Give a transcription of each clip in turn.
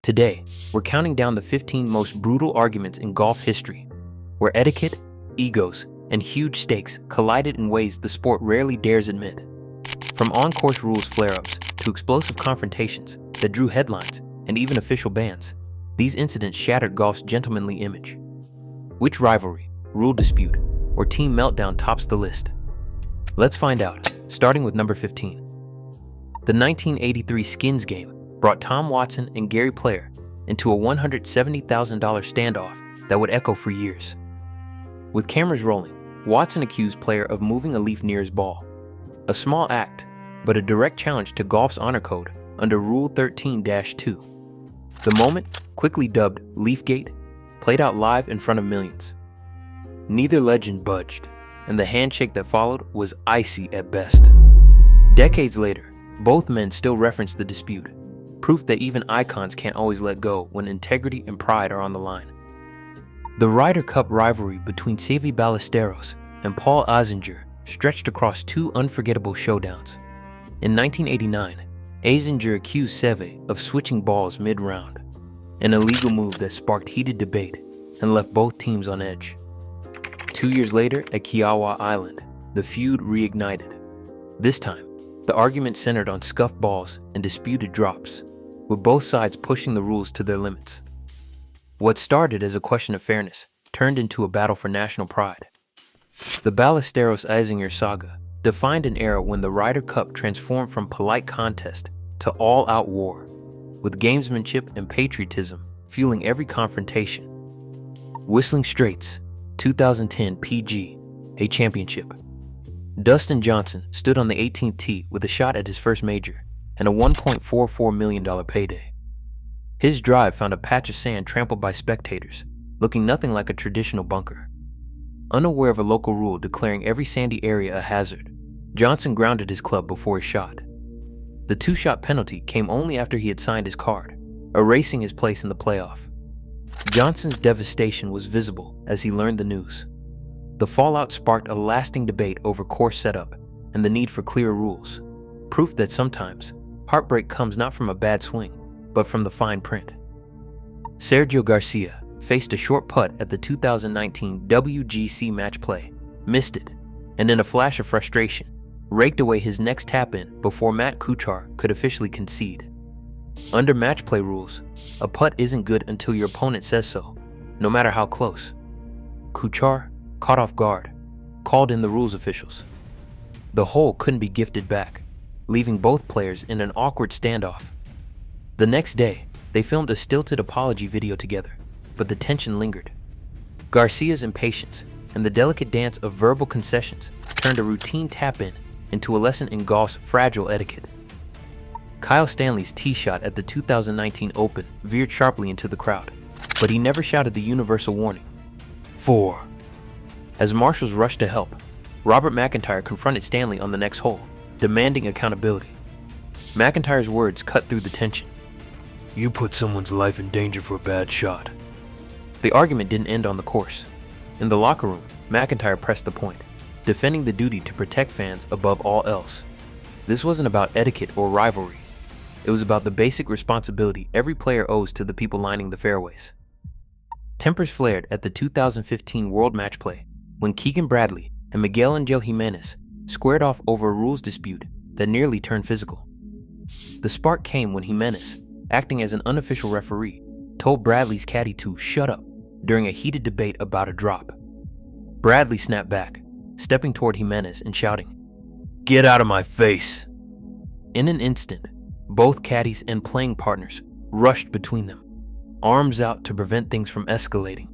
Today, we're counting down the 15 most brutal arguments in golf history, where etiquette, egos, and huge stakes collided in ways the sport rarely dares admit. From on-course rules flare-ups to explosive confrontations that drew headlines and even official bans, these incidents shattered golf's gentlemanly image. Which rivalry, rule dispute, or team meltdown tops the list? Let's find out, starting with number 15. The 1983 Skins game brought Tom Watson and Gary Player into a $170,000 standoff that would echo for years. With cameras rolling, Watson accused Player of moving a leaf near his ball. A small act, but a direct challenge to golf's honor code under Rule 13-2. The moment, quickly dubbed LIV-gate, played out live in front of millions. Neither legend budged, and the handshake that followed was icy at best. Decades later, both men still reference the dispute, proof that even icons can't always let go when integrity and pride are on the line. The Ryder Cup rivalry between Seve Ballesteros and Paul Azinger stretched across two unforgettable showdowns. In 1989, Azinger accused Seve of switching balls mid-round, an illegal move that sparked heated debate and left both teams on edge. 2 years later at Kiawah Island, the feud reignited. This time, the argument centered on scuffed balls and disputed drops, with both sides pushing the rules to their limits. What started as a question of fairness turned into a battle for national pride. The Ballesteros-Azinger saga defined an era when the Ryder Cup transformed from polite contest to all-out war, with gamesmanship and patriotism fueling every confrontation. Whistling Straits, 2010 PGA Championship. Dustin Johnson stood on the 18th tee with a shot at his first major and a $1.44 million payday. His drive found a patch of sand trampled by spectators, looking nothing like a traditional bunker. Unaware of a local rule declaring every sandy area a hazard, Johnson grounded his club before he shot. The two-shot penalty came only after he had signed his card, erasing his place in the playoff. Johnson's devastation was visible as he learned the news. The fallout sparked a lasting debate over course setup and the need for clearer rules, proof that sometimes heartbreak comes not from a bad swing, but from the fine print. Sergio García faced a short putt at the 2019 WGC match play, missed it, and in a flash of frustration, raked away his next tap-in before Matt Kuchar could officially concede. Under match play rules, a putt isn't good until your opponent says so, no matter how close. Kuchar, caught off guard, called in the rules officials. The hole couldn't be gifted back, leaving both players in an awkward standoff. The next day, they filmed a stilted apology video together, but the tension lingered. Garcia's impatience and the delicate dance of verbal concessions turned a routine tap-in into a lesson in golf's fragile etiquette. Kyle Stanley's tee shot at the 2019 Open veered sharply into the crowd, but he never shouted the universal warning, 4. As marshals rushed to help, Robert McIntyre confronted Stanley on the next hole, demanding accountability. McIntyre's words cut through the tension. "You put someone's life in danger for a bad shot." The argument didn't end on the course. In the locker room, McIntyre pressed the point, defending the duty to protect fans above all else. This wasn't about etiquette or rivalry. It was about the basic responsibility every player owes to the people lining the fairways. Tempers flared at the 2015 World Match Play when Keegan Bradley and Miguel Angel Jimenez squared off over a rules dispute that nearly turned physical. The spark came when Jimenez, acting as an unofficial referee, told Bradley's caddy to shut up during a heated debate about a drop. Bradley snapped back, stepping toward Jimenez and shouting, "Get out of my face!" In an instant, both caddies and playing partners rushed between them, arms out to prevent things from escalating.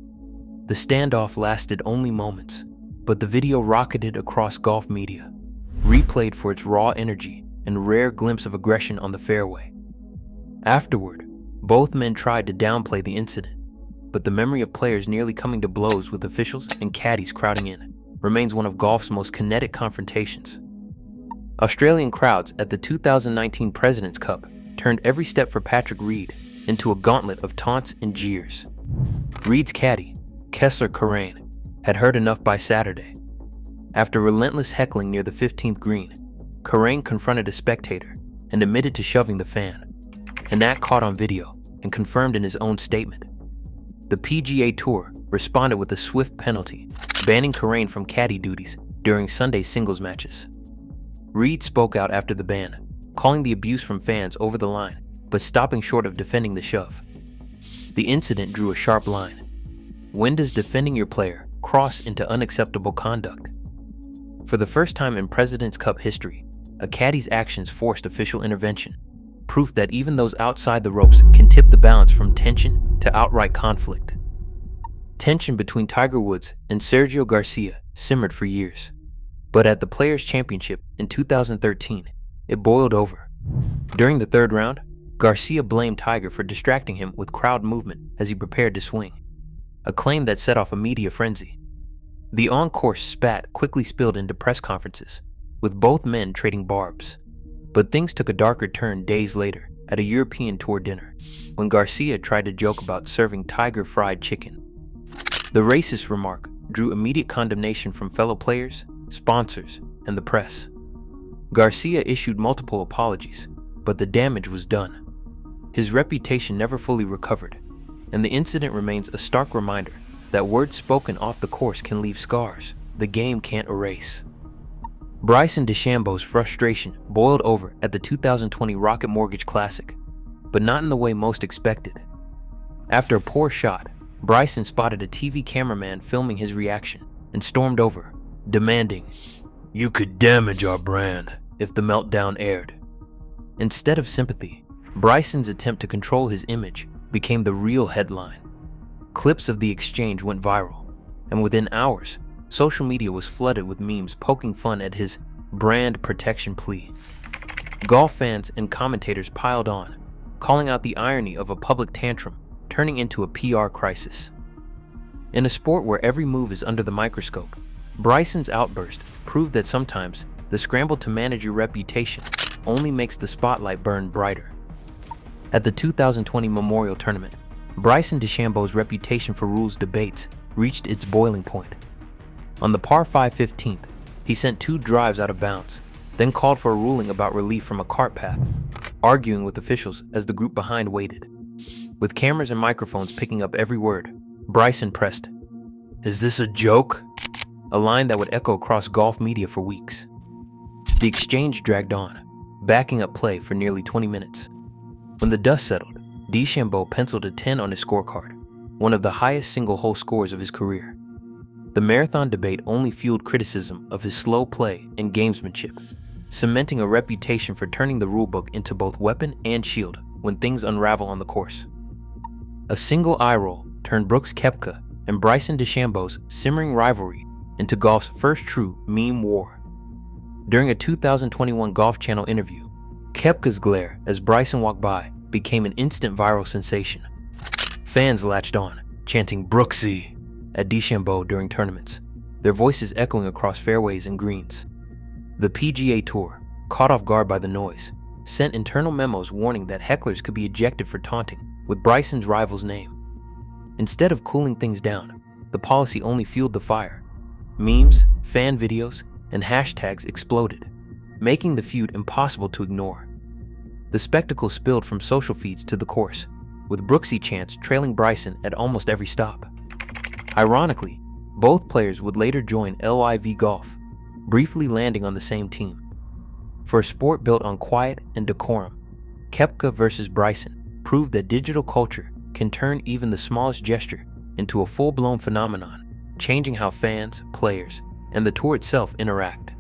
The standoff lasted only moments, but the video rocketed across golf media, replayed for its raw energy and rare glimpse of aggression on the fairway. Afterward, both men tried to downplay the incident, but the memory of players nearly coming to blows with officials and caddies crowding in remains one of golf's most kinetic confrontations. Australian crowds at the 2019 President's Cup turned every step for Patrick Reed into a gauntlet of taunts and jeers. Reed's caddy, Kessler Kerrane, had heard enough by Saturday. After relentless heckling near the 15th green, Kerrane confronted a spectator and admitted to shoving the fan, an act caught on video and confirmed in his own statement. The PGA Tour responded with a swift penalty, banning Koepka from caddy duties during Sunday's singles matches. Reed spoke out after the ban, calling the abuse from fans over the line, but stopping short of defending the shove. The incident drew a sharp line. When does defending your player cross into unacceptable conduct? For the first time in President's Cup history, a caddy's actions forced official intervention, proof that even those outside the ropes can tip the balance from tension to outright conflict. Tension between Tiger Woods and Sergio García simmered for years, but at the Players' Championship in 2013, it boiled over. During the third round, García blamed Tiger for distracting him with crowd movement as he prepared to swing, a claim that set off a media frenzy. The on-course spat quickly spilled into press conferences, with both men trading barbs. But things took a darker turn days later at a European Tour dinner, when García tried to joke about serving Tiger fried chicken. The racist remark drew immediate condemnation from fellow players, sponsors, and the press. García issued multiple apologies, but the damage was done. His reputation never fully recovered, and the incident remains a stark reminder that words spoken off the course can leave scars the game can't erase. Bryson DeChambeau's frustration boiled over at the 2020 Rocket Mortgage Classic, but not in the way most expected. After a poor shot, Bryson spotted a TV cameraman filming his reaction and stormed over, demanding, "You could damage our brand if the meltdown aired." Instead of sympathy, Bryson's attempt to control his image became the real headline. Clips of the exchange went viral, and within hours, social media was flooded with memes poking fun at his brand protection plea. Golf fans and commentators piled on, calling out the irony of a public tantrum turning into a PR crisis. In a sport where every move is under the microscope, Bryson's outburst proved that sometimes the scramble to manage your reputation only makes the spotlight burn brighter. At the 2020 Memorial Tournament, Bryson DeChambeau's reputation for rules debates reached its boiling point. On the par 5 15th, he sent 2 drives out of bounds, then called for a ruling about relief from a cart path, arguing with officials as the group behind waited. With cameras and microphones picking up every word, Bryson pressed, "Is this a joke?" a line that would echo across golf media for weeks. The exchange dragged on, backing up play for nearly 20 minutes. When the dust settled, DeChambeau penciled a 10 on his scorecard, one of the highest single-hole scores of his career. The marathon debate only fueled criticism of his slow play and gamesmanship, cementing a reputation for turning the rulebook into both weapon and shield when things unravel on the course. A single eye roll turned Brooks Koepka and Bryson DeChambeau's simmering rivalry into golf's first true meme war. During a 2021 Golf Channel interview, Koepka's glare as Bryson walked by became an instant viral sensation. Fans latched on, chanting "Brooksy" at DeChambeau during tournaments, their voices echoing across fairways and greens. The PGA Tour, caught off guard by the noise, sent internal memos warning that hecklers could be ejected for taunting with Bryson's rival's name. Instead of cooling things down, the policy only fueled the fire. Memes, fan videos, and hashtags exploded, making the feud impossible to ignore. The spectacle spilled from social feeds to the course, with Brooksy chants trailing Bryson at almost every stop. Ironically, both players would later join LIV Golf, briefly landing on the same team. For a sport built on quiet and decorum, Koepka versus Bryson proved that digital culture can turn even the smallest gesture into a full-blown phenomenon, changing how fans, players, and the tour itself interact.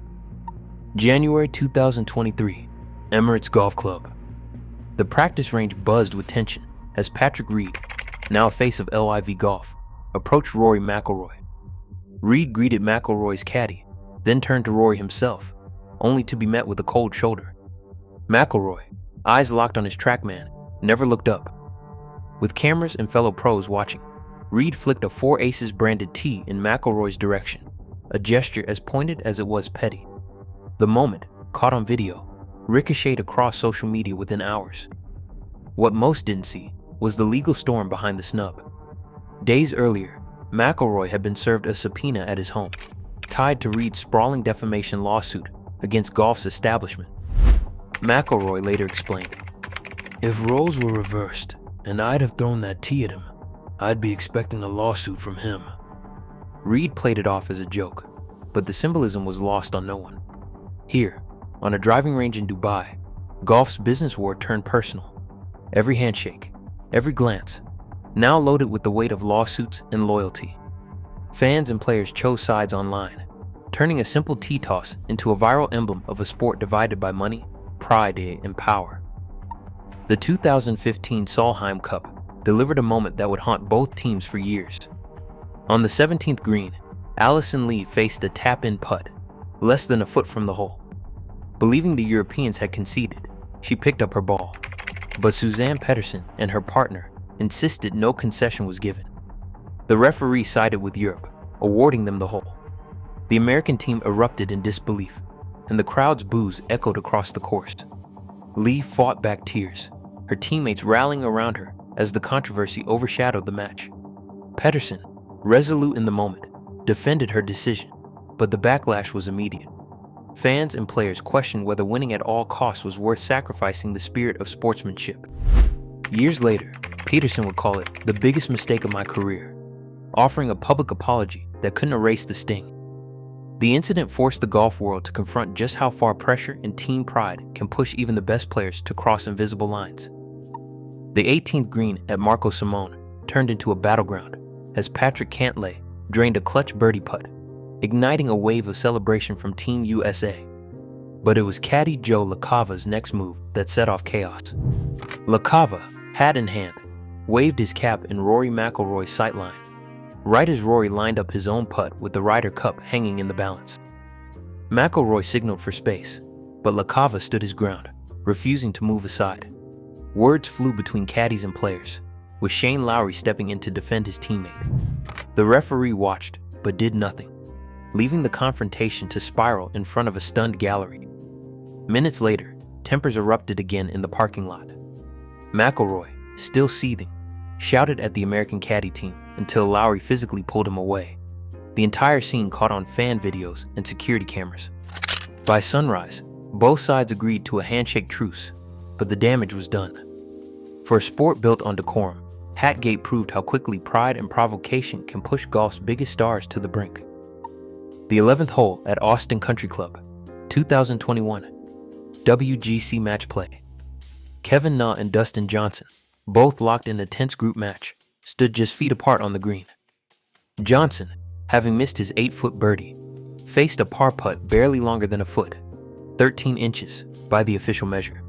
January 2023, Emirates Golf Club. The practice range buzzed with tension as Patrick Reed, now a face of LIV Golf, approached Rory McIlroy. Reed greeted McIlroy's caddy, then turned to Rory himself, only to be met with a cold shoulder. McIlroy, eyes locked on his TrackMan, never looked up. With cameras and fellow pros watching, Reed flicked a 4 Aces branded tee in McIlroy's direction, a gesture as pointed as it was petty. The moment, caught on video, ricocheted across social media within hours. What most didn't see was the legal storm behind the snub. Days earlier, McIlroy had been served a subpoena at his home, tied to Reed's sprawling defamation lawsuit against golf's establishment. McIlroy later explained, "If roles were reversed and I'd have thrown that tee at him. I'd be expecting a lawsuit from him." Reed played it off as a joke, but the symbolism was lost on no one. Here, on a driving range in Dubai, golf's business war turned personal. Every handshake, every glance, now loaded with the weight of lawsuits and loyalty. Fans and players chose sides online, turning a simple tee toss into a viral emblem of a sport divided by money, pride, and power. The 2015 Solheim Cup delivered a moment that would haunt both teams for years. On the 17th green, Alison Lee faced a tap-in putt, less than a foot from the hole. Believing the Europeans had conceded, she picked up her ball. But Suzanne Pettersen and her partner insisted no concession was given. The referee sided with Europe, awarding them the hole. The American team erupted in disbelief, and the crowd's boos echoed across the course. Lee fought back tears, her teammates rallying around her as the controversy overshadowed the match. Pettersen, resolute in the moment, defended her decision, but the backlash was immediate. Fans and players questioned whether winning at all costs was worth sacrificing the spirit of sportsmanship. Years later, Peterson would call it the biggest mistake of my career, offering a public apology that couldn't erase the sting. The incident forced the golf world to confront just how far pressure and team pride can push even the best players to cross invisible lines. The 18th green at Marco Simone turned into a battleground as Patrick Cantlay drained a clutch birdie putt, igniting a wave of celebration from Team USA. But it was caddy Joe LaCava's next move that set off chaos. LaCava, hat in hand, waved his cap in Rory McIlroy's sightline, right as Rory lined up his own putt with the Ryder Cup hanging in the balance. McIlroy signaled for space, but LaCava stood his ground, refusing to move aside. Words flew between caddies and players, with Shane Lowry stepping in to defend his teammate. The referee watched, but did nothing, leaving the confrontation to spiral in front of a stunned gallery. Minutes later, tempers erupted again in the parking lot. McIlroy, still seething, shouted at the American caddy team until Lowry physically pulled him away. The entire scene caught on fan videos and security cameras. By sunrise, both sides agreed to a handshake truce, but the damage was done. For a sport built on decorum, Hatgate proved how quickly pride and provocation can push golf's biggest stars to the brink. The 11th hole at Austin Country Club, 2021, WGC Match Play. Kevin Na and Dustin Johnson, both locked in a tense group match, stood just feet apart on the green. Johnson, having missed his 8-foot birdie, faced a par putt barely longer than a foot, 13 inches by the official measure.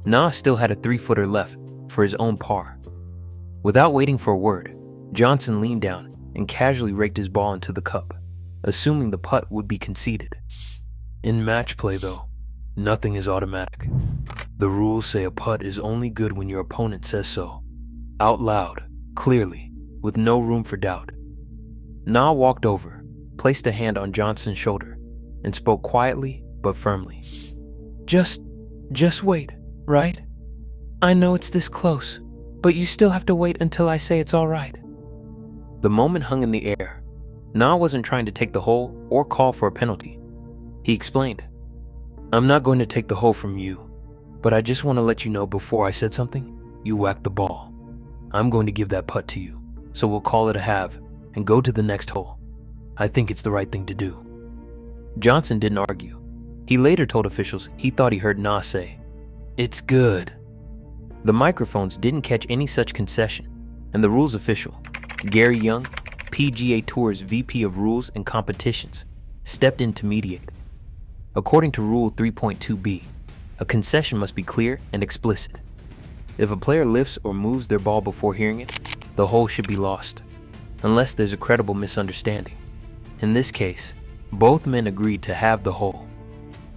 Na still had a 3-footer left for his own par. Without waiting for a word, Johnson leaned down and casually raked his ball into the cup, assuming the putt would be conceded. In match play, though, nothing is automatic. The rules say a putt is only good when your opponent says so, out loud, clearly, with no room for doubt. Na walked over, placed a hand on Johnson's shoulder, and spoke quietly but firmly. Just wait, right? I know it's this close, but you still have to wait until I say it's all right. The moment hung in the air. Na wasn't trying to take the hole or call for a penalty. He explained, "I'm not going to take the hole from you, but I just want to let you know before I said something, you whacked the ball. I'm going to give that putt to you, so we'll call it a have and go to the next hole. I think it's the right thing to do." Johnson didn't argue. He later told officials he thought he heard Na say, "It's good." The microphones didn't catch any such concession, and the rules official, Gary Young, PGA Tour's VP of Rules and Competitions, stepped in to mediate. According to Rule 3.2b, a concession must be clear and explicit. If a player lifts or moves their ball before hearing it, the hole should be lost, unless there's a credible misunderstanding. In this case, both men agreed to have the hole.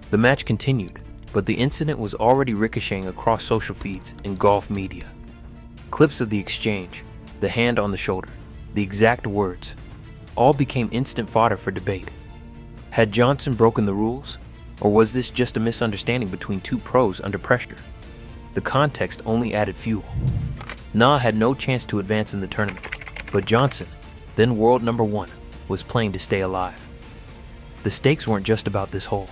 The match continued, but the incident was already ricocheting across social feeds and golf media. Clips of the exchange, the hand on the shoulder, the exact words, all became instant fodder for debate. Had Johnson broken the rules, or was this just a misunderstanding between two pros under pressure? The context only added fuel. Na had no chance to advance in the tournament, but Johnson, then world number 1, was playing to stay alive. The stakes weren't just about this hole.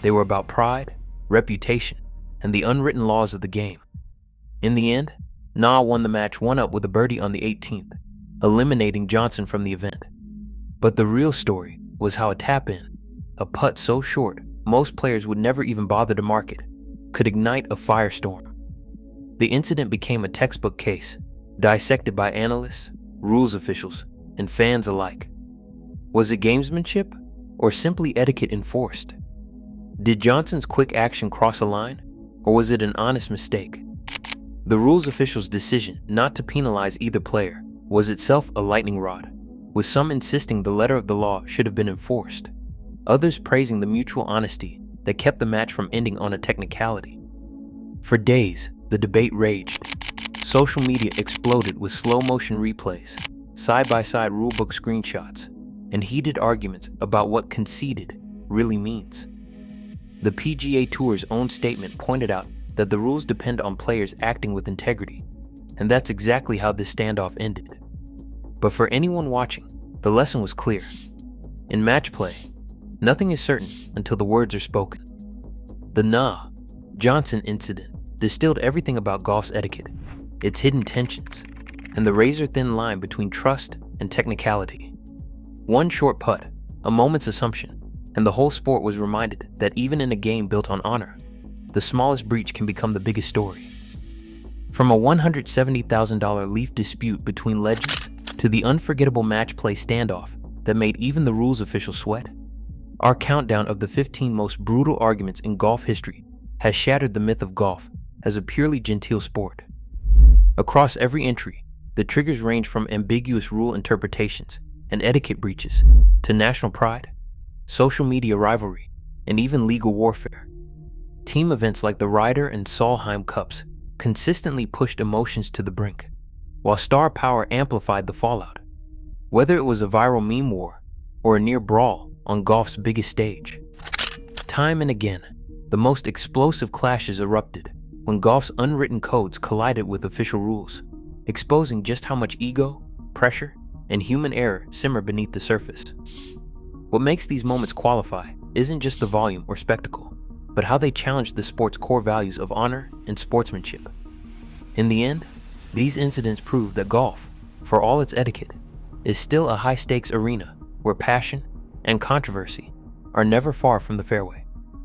They were about pride, reputation, and the unwritten laws of the game. In the end, Na won the match 1-up with a birdie on the 18th, eliminating Johnson from the event. But the real story was how a tap-in, a putt so short most players would never even bother to mark it, could ignite a firestorm. The incident became a textbook case, dissected by analysts, rules officials, and fans alike. Was it gamesmanship, or simply etiquette enforced? Did Johnson's quick action cross a line, or was it an honest mistake? The rules officials' decision not to penalize either player was itself a lightning rod, with some insisting the letter of the law should have been enforced, others praising the mutual honesty that kept the match from ending on a technicality. For days, the debate raged. Social media exploded with slow-motion replays, side-by-side rulebook screenshots, and heated arguments about what conceded really means. The PGA Tour's own statement pointed out that the rules depend on players acting with integrity, and that's exactly how this standoff ended. But for anyone watching, the lesson was clear. In match play, nothing is certain until the words are spoken. The Na Johnson incident distilled everything about golf's etiquette, its hidden tensions, and the razor-thin line between trust and technicality. One short putt, a moment's assumption, and the whole sport was reminded that even in a game built on honor, the smallest breach can become the biggest story. From a $170,000 LIV dispute between legends to the unforgettable match play standoff that made even the rules officials sweat, our countdown of the 15 most brutal arguments in golf history has shattered the myth of golf as a purely genteel sport. Across every entry, the triggers range from ambiguous rule interpretations and etiquette breaches to national pride, social media rivalry, and even legal warfare. Team events like the Ryder and Solheim Cups consistently pushed emotions to the brink, while star power amplified the fallout. Whether it was a viral meme war or a near brawl on golf's biggest stage, time and again, the most explosive clashes erupted when golf's unwritten codes collided with official rules, exposing just how much ego, pressure, and human error simmer beneath the surface. What makes these moments qualify isn't just the volume or spectacle, but how they challenge the sport's core values of honor and sportsmanship. In the end, these incidents prove that golf, for all its etiquette, is still a high-stakes arena where passion and controversy are never far from the fairway.